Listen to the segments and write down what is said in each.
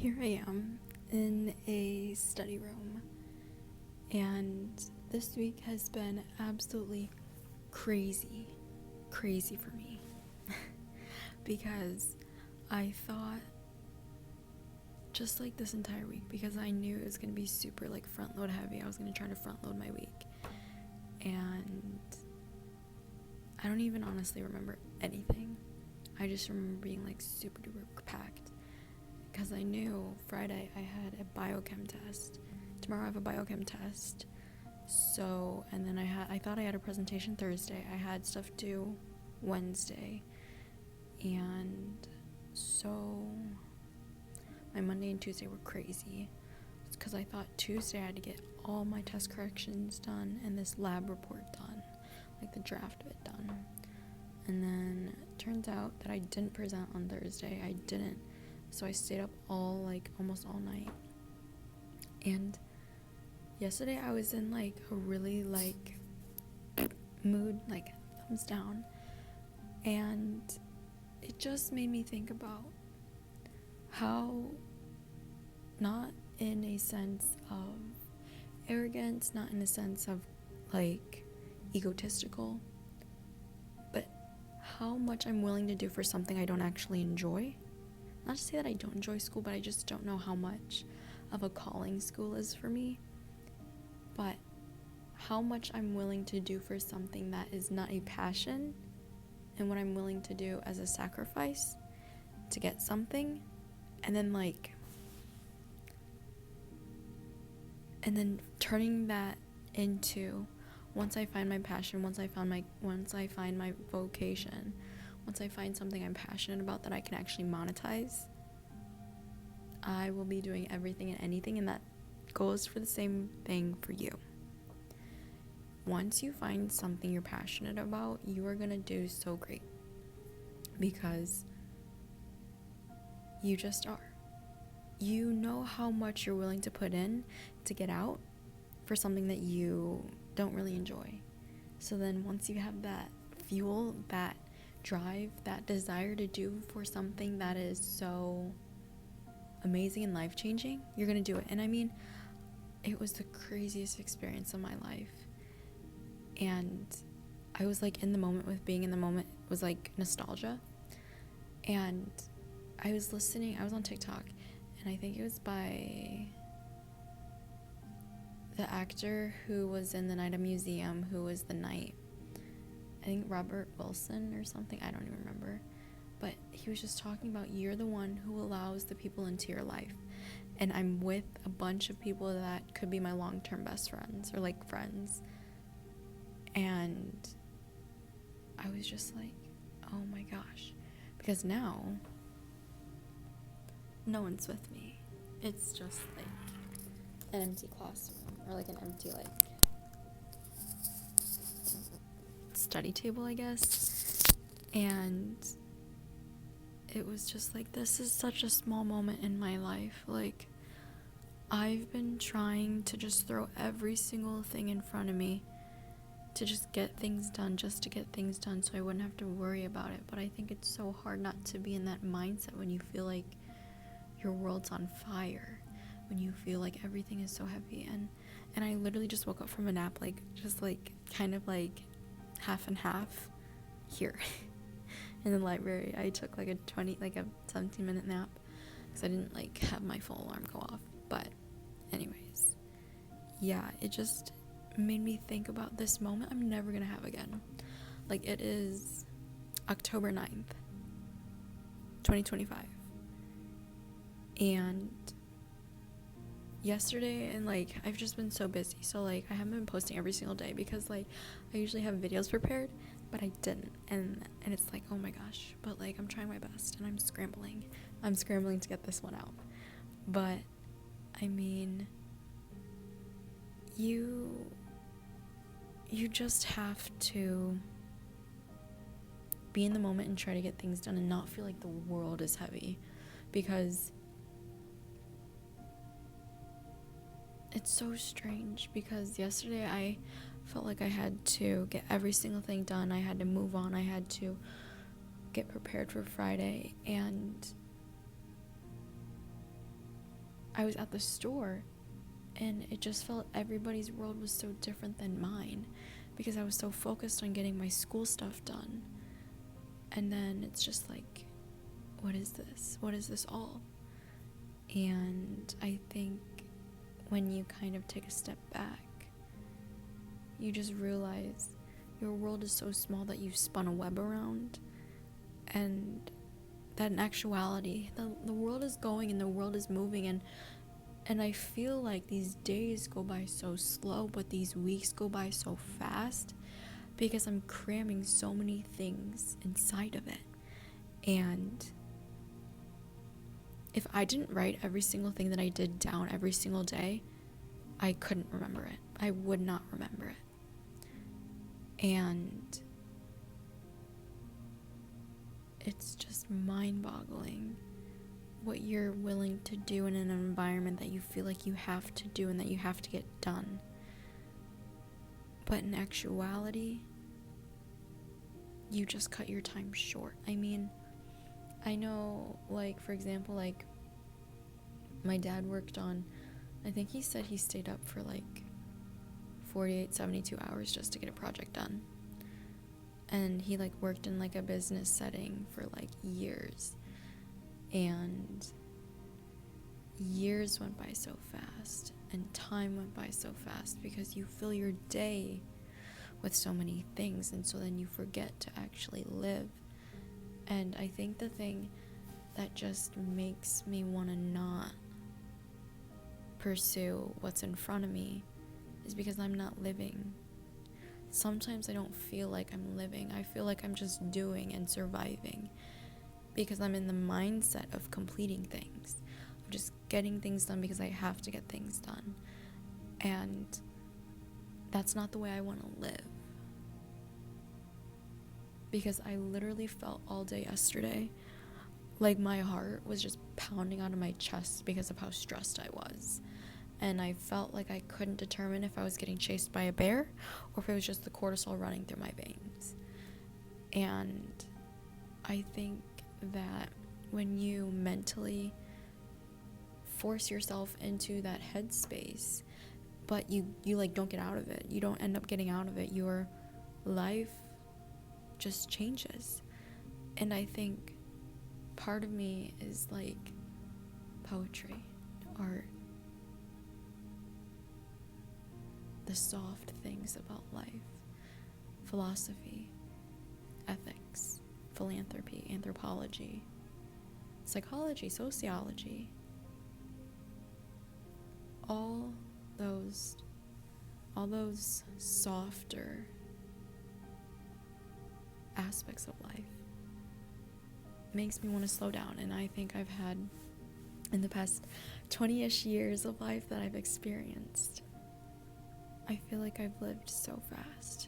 here I am in a study room, and this week has been absolutely crazy for me because I thought, just like this entire week, because I knew it was going to be super like front load heavy. I was going to try to front load my week, and I don't even honestly remember anything. I just remember being like super duper packed because I knew Friday I had a biochem test. Tomorrow I have a biochem test. So, and then I thought I had a presentation Thursday. I had stuff due Wednesday. And so my Monday and Tuesday were crazy. It's because I thought Tuesday I had to get all my test corrections done and this lab report done, like the draft of it done. And then it turns out that I didn't present on Thursday. I didn't. So I stayed up almost all night. And yesterday I was in like a really mood, like thumbs down. And it just made me think about how, not in a sense of arrogance, not in a sense of like egotistical, but how much I'm willing to do for something I don't actually enjoy. Not to say that I don't enjoy school, but I just don't know how much of a calling school is for me. But how much I'm willing to do for something that is not a passion, and what I'm willing to do as a sacrifice to get something, and then turning that into, once I find my passion, once I find my vocation, once I find something I'm passionate about that I can actually monetize, I will be doing everything and anything, and that goes for the same thing for you. Once you find something you're passionate about, you are going to do so great, because you just are. You know how much you're willing to put in to get out for something that you don't really enjoy. So then once you have that fuel, that drive, that desire to do for something that is so amazing and life-changing, you're going to do it. And I mean, it was the craziest experience of my life. And I was like in the moment with being in the moment was like nostalgia. And I was on TikTok, and I think it was by the actor who was in The Night of Museum, who was the knight. I think Robert Wilson or something, I don't even remember. But he was just talking about, you're the one who allows the people into your life. And I'm with a bunch of people that could be my long-term best friends, or like friends. And I was just like, oh my gosh. Because now, no one's with me. It's just like an empty classroom, or like an empty study table, I guess. And it was just like, this is such a small moment in my life. Like, I've been trying to just throw every single thing in front of me to just get things done, so I wouldn't have to worry about it. But I think it's so hard not to be in that mindset when you feel like your world's on fire, when you feel like everything is so heavy. And I literally just woke up from a nap, kind of half and half here in the library. I took a 17-minute nap because I didn't have my full alarm go off. But anyways, yeah, it just made me think about this moment I'm never gonna have again. It is October 9th, 2025, and yesterday, and I've just been so busy, so I haven't been posting every single day because I usually have videos prepared, but I didn't, and it's oh my gosh, but I'm trying my best, and I'm scrambling to get this one out. But I mean, you just have to be in the moment and try to get things done and not feel like the world is heavy, because it's so strange. Because yesterday I felt like I had to get every single thing done. I had to move on. I had to get prepared for Friday, and I was at the store, and it just felt everybody's world was so different than mine, because I was so focused on getting my school stuff done. And then it's just like, what is this? What is this all? And I think when you kind of take a step back, you just realize your world is so small that you've spun a web around, and that in actuality, the world is going and the world is moving, and I feel like these days go by so slow, but these weeks go by so fast, because I'm cramming so many things inside of it. And if I didn't write every single thing that I did down every single day, I couldn't remember it. I would not remember it. And it's just mind-boggling what you're willing to do in an environment that you feel like you have to do and that you have to get done. But in actuality, you just cut your time short. I mean, I know, like, for example, like, my dad worked on, I think he said he stayed up for like 48, 72 hours just to get a project done. And he like worked in like a business setting for like years. And years went by so fast, and time went by so fast, because you fill your day with so many things, and so then you forget to actually live. And I think the thing that just makes me want to not pursue what's in front of me is because I'm not living. Sometimes I don't feel like I'm living. I feel like I'm just doing and surviving, because I'm in the mindset of completing things, of just getting things done because I have to get things done. And that's not the way I want to live. Because I literally felt all day yesterday like my heart was just pounding out of my chest because of how stressed I was. And I felt like I couldn't determine if I was getting chased by a bear or if it was just the cortisol running through my veins. And I think that when you mentally force yourself into that headspace, but you like don't get out of it, you don't end up getting out of it, your life just changes. And I think part of me is like poetry, art, the soft things about life, philosophy, ethics, philanthropy, anthropology, psychology, sociology, all those softer aspects of life makes me want to slow down. And I think I've had, in the past 20-ish years of life that I've experienced, I feel like I've lived so fast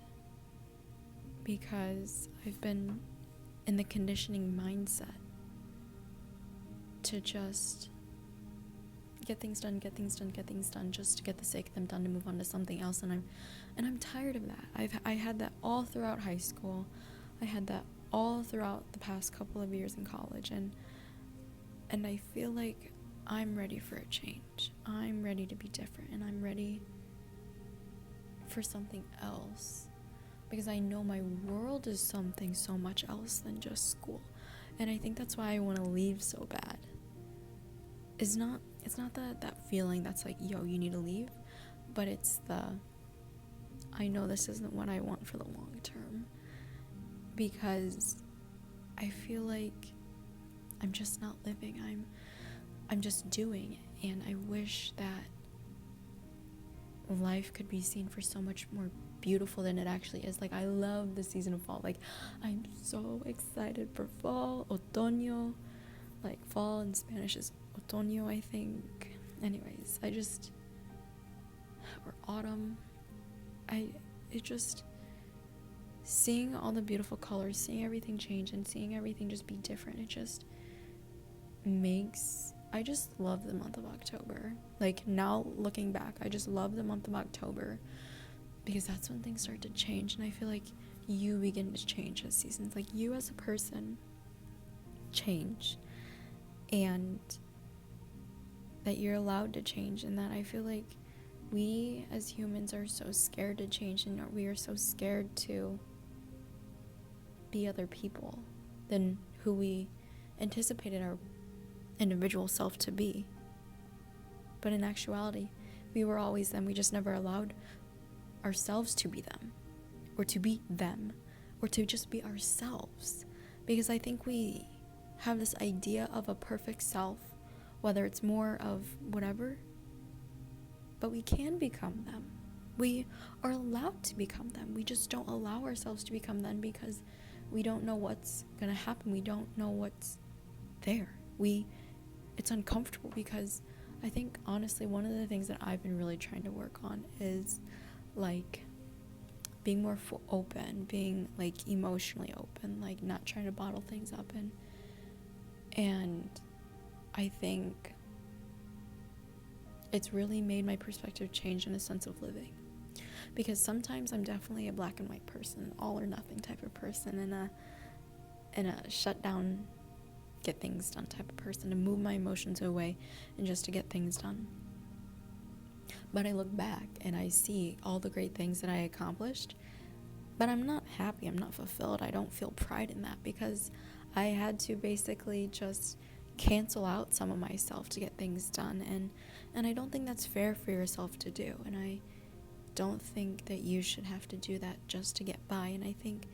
because I've been in the conditioning mindset to just get things done just to get the sake of them done, to move on to something else. And I'm tired of that. I had that all throughout high school. I had that all throughout the past couple of years in college, and I feel like I'm ready for a change. I'm ready to be different, and I'm ready for something else, because I know my world is something so much else than just school. And I think that's why I want to leave so bad. It's not that feeling that's like, yo, you need to leave, but it's I know this isn't what I want for the long term, because I feel like I'm just not living. I'm just doing, and I wish that life could be seen for so much more beautiful than it actually is. Like, I love the season of fall. Like, I'm so excited for fall, otoño. Like, fall in Spanish is otoño, I think. Anyways, or autumn. It just, seeing all the beautiful colors, seeing everything change, and seeing everything just be different, it just makes, I just love the month of October. Like, now looking back, I just love the month of October, because that's when things start to change. And I feel like you begin to change as seasons. Like, you as a person change, and that you're allowed to change, and that I feel like we as humans are so scared to change, and we are so scared to be other people than who we anticipated our individual self to be. But in actuality, we were always them. We just never allowed ourselves to be them, or to be them, or to just be ourselves. Because I think we have this idea of a perfect self, whether it's more of whatever, but we can become them. We are allowed to become them. We just don't allow ourselves to become them because we don't know what's gonna happen. We don't know what's there. It's uncomfortable, because I think honestly one of the things that I've been really trying to work on is like being more open, being like emotionally open, like not trying to bottle things up, and I think it's really made my perspective change in a sense of living, because sometimes I'm definitely a black and white person, all or nothing type of person, and a shut down, get things done type of person, to move my emotions away and just to get things done. But I look back and I see all the great things that I accomplished, but I'm not happy, I'm not fulfilled. I don't feel pride in that, because I had to basically just cancel out some of myself to get things done, and I don't think that's fair for yourself to do, and I don't think that you should have to do that just to get by. And I think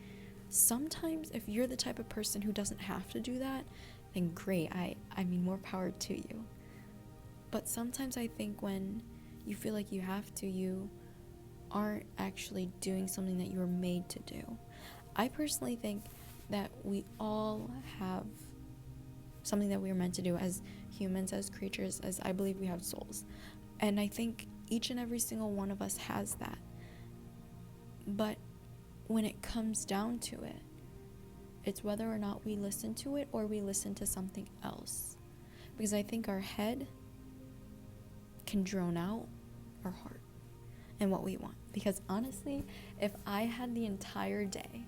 sometimes if you're the type of person who doesn't have to do that, then great, I mean, more power to you. But sometimes I think when you feel like you have to, you aren't actually doing something that you were made to do. I personally think that we all have something that we were meant to do as humans, as creatures, as I believe we have souls. And I think each and every single one of us has that. But when it comes down to it, it's whether or not we listen to it or we listen to something else. Because I think our head can drone out our heart and what we want. Because honestly, if I had the entire day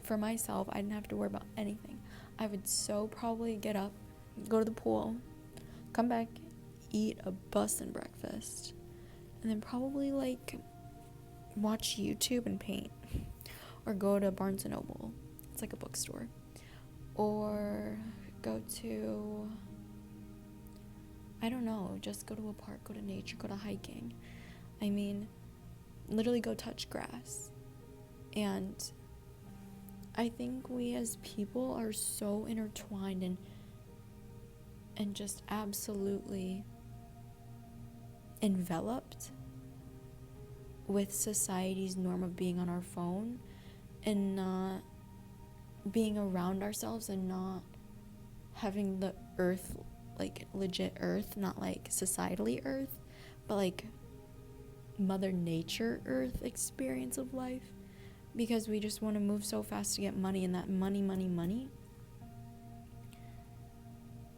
for myself, I didn't have to worry about anything. I would so probably get up, go to the pool, come back, eat a bussin' breakfast, and then probably like watch YouTube and paint, or go to Barnes & Noble. It's like a bookstore. Or go to, I don't know, just go to a park, go to nature, go to hiking. I mean, literally go touch grass. And I think we as people are so intertwined and just absolutely enveloped with society's norm of being on our phone and not being around ourselves, and not having the earth, like legit earth, not like societally earth, but like mother nature earth experience of life, because we just want to move so fast to get money, and that money.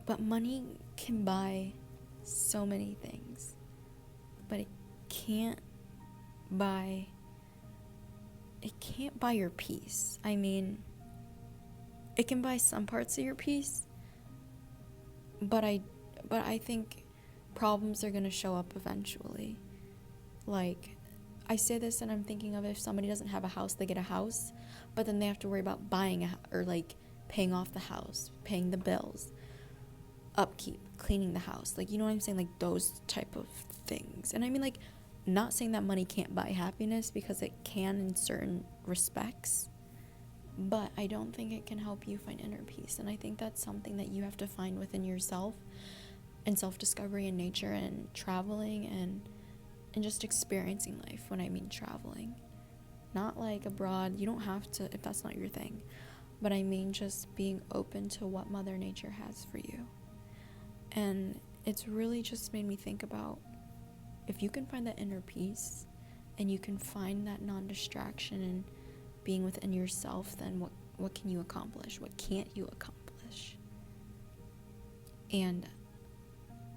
But money can buy so many things, but it can't buy your peace. I mean, it can buy some parts of your peace, but I think problems are going to show up eventually. Like, I say this and I'm thinking of, if somebody doesn't have a house, they get a house, but then they have to worry about buying or like paying off the house, paying the bills, upkeep, cleaning the house. Like, you know what I'm saying? Like those type of things. And I mean, like, not saying that money can't buy happiness, because it can in certain respects, but I don't think it can help you find inner peace. And I think that's something that you have to find within yourself, and self-discovery in nature, and traveling, and just experiencing life. When I mean traveling, not like abroad, you don't have to if that's not your thing, but I mean just being open to what Mother Nature has for you. And it's really just made me think about, if you can find that inner peace and you can find that non-distraction and being within yourself, then what can you accomplish? What can't you accomplish? And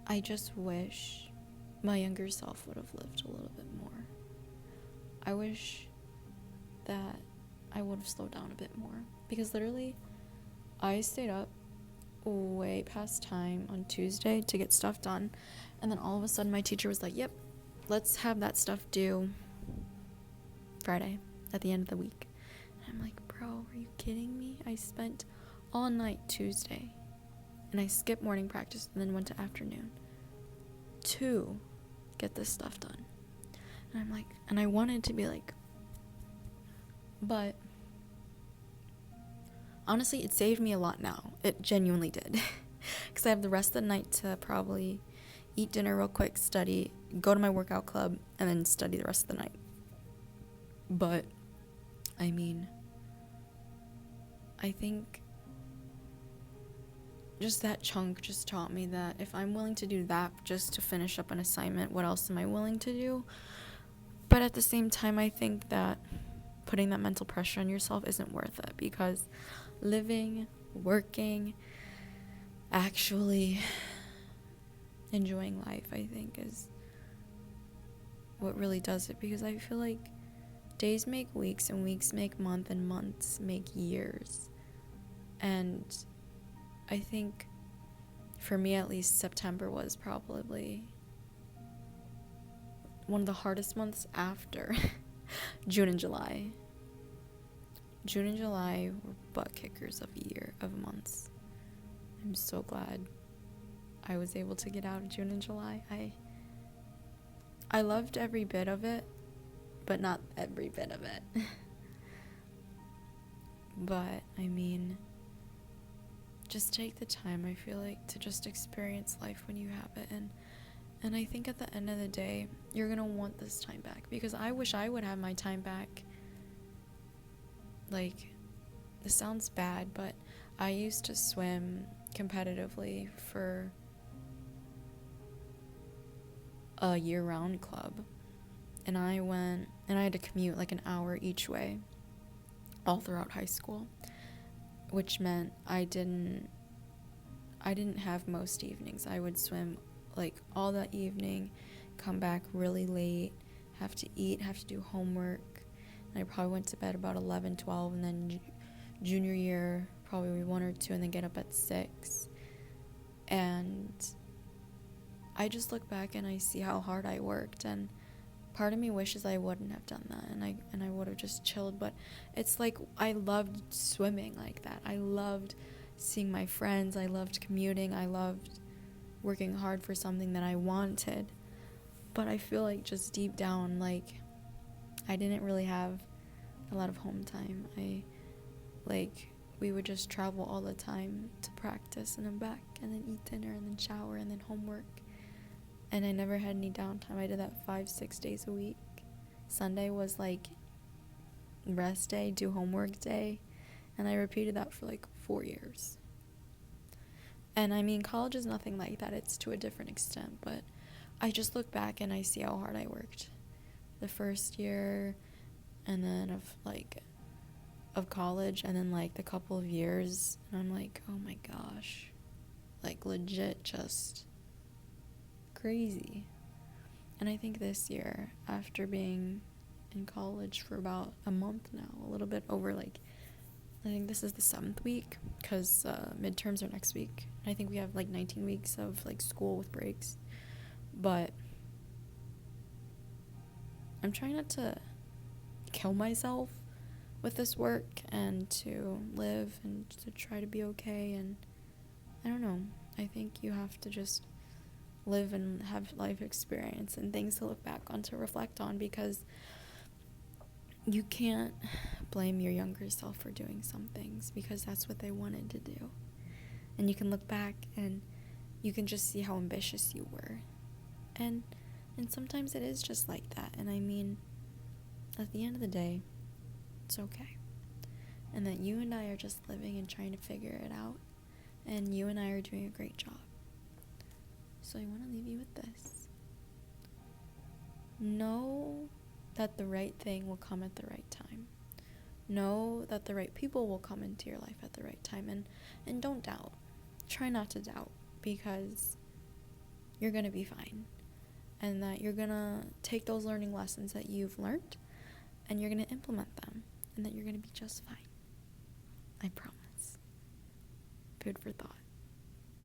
I just wish my younger self would have lived a little bit more. I wish that I would have slowed down a bit more, because literally I stayed up way past time on Tuesday to get stuff done. And then all of a sudden my teacher was like, yep, let's have that stuff due Friday at the end of the week. And I'm like, bro, are you kidding me? I spent all night Tuesday and I skipped morning practice and then went to afternoon to get this stuff done. And I'm like, and I wanted to be like, but honestly, it saved me a lot now. It genuinely did. Because I have the rest of the night to probably eat dinner real quick, study, go to my workout club, and then study the rest of the night. But, I mean, I think just that chunk just taught me that if I'm willing to do that just to finish up an assignment, what else am I willing to do? But at the same time, I think that putting that mental pressure on yourself isn't worth it, because living, working, actually enjoying life, I think, is what really does it. Because I feel like days make weeks and weeks make months and months make years. And I think for me, at least, September was probably one of the hardest months after June and July. June and July were butt kickers of months. I'm so glad I was able to get out of June and July. I loved every bit of it, but not every bit of it. But, I mean, just take the time, I feel like, to just experience life when you have it. And I think at the end of the day, you're going to want this time back. Because I wish I would have my time back. Like, this sounds bad, but I used to swim competitively for a year-round club. And I went, and I had to commute like an hour each way all throughout high school. Which meant I didn't have most evenings. I would swim like all that evening, come back really late, have to eat, have to do homework. And I probably went to bed about 11, 12, and then junior year, probably 1 or 2, and then get up at 6. And I just look back and I see how hard I worked, and part of me wishes I wouldn't have done that, and I would have just chilled. But it's like, I loved swimming like that. I loved seeing my friends. I loved commuting. I loved working hard for something that I wanted. But I feel like just deep down, like, I didn't really have a lot of home time. We would just travel all the time to practice and then back, and then eat dinner, and then shower, and then homework. And I never had any downtime. I did that 5-6 days a week. Sunday was like rest day, do homework day. And I repeated that for like 4 years. And I mean, college is nothing like that. It's to a different extent. But I just look back and I see how hard I worked. The first year, and then of college, and then like the couple of years. And I'm like, oh my gosh. Like, legit just crazy. And I think this year, after being in college for about a month now, a little bit over, like, I think this is the 7th week, because midterms are next week. I think we have like 19 weeks of like school with breaks. But I'm trying not to kill myself with this work, and to live and to try to be okay. And I don't know, I think you have to just live and have life experience and things to look back on, to reflect on, because you can't blame your younger self for doing some things, because that's what they wanted to do. And you can look back and you can just see how ambitious you were. And sometimes it is just like that. And I mean, at the end of the day, it's okay. And that you and I are just living and trying to figure it out. And you and I are doing a great job. So I want to leave you with this. Know that the right thing will come at the right time. Know that the right people will come into your life at the right time. And don't doubt. Try not to doubt, because you're going to be fine. And that you're going to take those learning lessons that you've learned, and you're going to implement them. And that you're going to be just fine. I promise. Food for thought.